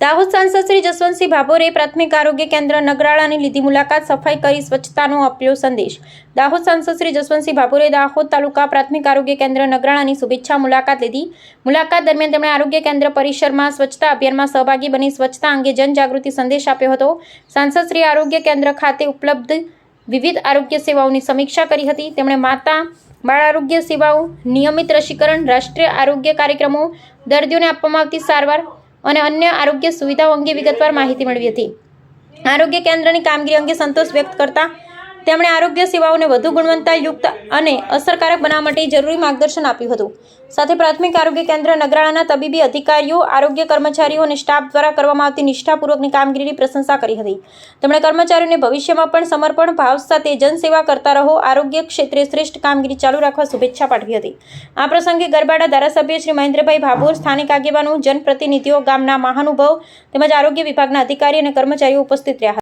દાહોદ સાંસદ શ્રી જસવંતસિંહ ભાભોરે પ્રાથમિક આરોગ્ય કેન્દ્ર નગરાળાની લીધી મુલાકાત, સફાઈ કરી સ્વચ્છતાનો આપ્યો સંદેશ। દાહોદ સાંસદ શ્રી જસવંતસિંહ ભાભોરે દાહોદ તાલુકા પ્રાથમિક આરોગ્ય કેન્દ્ર નગરાળાની શુભેચ્છા મુલાકાત લીધી। મુલાકાત દરમિયાન તેમણે આરોગ્ય કેન્દ્ર પરિસરમાં સ્વચ્છતા અભિયાનમાં સહભાગી બની સ્વચ્છતા અંગે જનજાગૃતિ સંદેશ આપ્યો હતો। સાંસદ શ્રી આરોગ્ય કેન્દ્ર ખાતે ઉપલબ્ધ વિવિધ આરોગ્ય સેવાઓની સમીક્ષા કરી હતી। તેમણે માતા બાળ આરોગ્ય સેવાઓ, નિયમિત રસીકરણ, રાષ્ટ્રીય આરોગ્ય કાર્યક્રમો, દર્દીઓને આપવામાં આવતી સારવાર અને અન્ય આરોગ્ય સુવિધાઓ અંગે વિગતવાર માહિતી મેળવી હતી। આરોગ્ય કેન્દ્રની કામગીરી અંગે સંતોષ વ્યક્ત કરતા તેમણે આરોગ્ય સેવાઓને વધુ ગુણવત્તાયુક્ત અને અસરકારક બનાવવા માટે જરૂરી માર્ગદર્શન આપ્યું હતું। સાથે પ્રાથમિક આરોગ્ય કેન્દ્ર નગરાળાના તબીબી અધિકારીઓ, આરોગ્ય કર્મચારીઓ અને સ્ટાફ દ્વારા કરવામાં આવતી નિષ્ઠાપૂર્વકની કામગીરીની પ્રશંસા કરી હતી। તેમણે કર્મચારીઓને ભવિષ્યમાં પણ સમર્પણ ભાવ સાથે જનસેવા કરતા રહો, આરોગ્ય ક્ષેત્રે શ્રેષ્ઠ કામગીરી ચાલુ રાખવા શુભેચ્છા પાઠવી હતી। આ પ્રસંગે ગરબાડા ધારાસભ્ય શ્રી મહેન્દ્રભાઈ ભાભોર, સ્થાનિક આગેવાનો, જનપ્રતિનિધિઓ, ગામના મહાનુભાવો તેમજ આરોગ્ય વિભાગના અધિકારી અને કર્મચારીઓ ઉપસ્થિત રહ્યા હતા।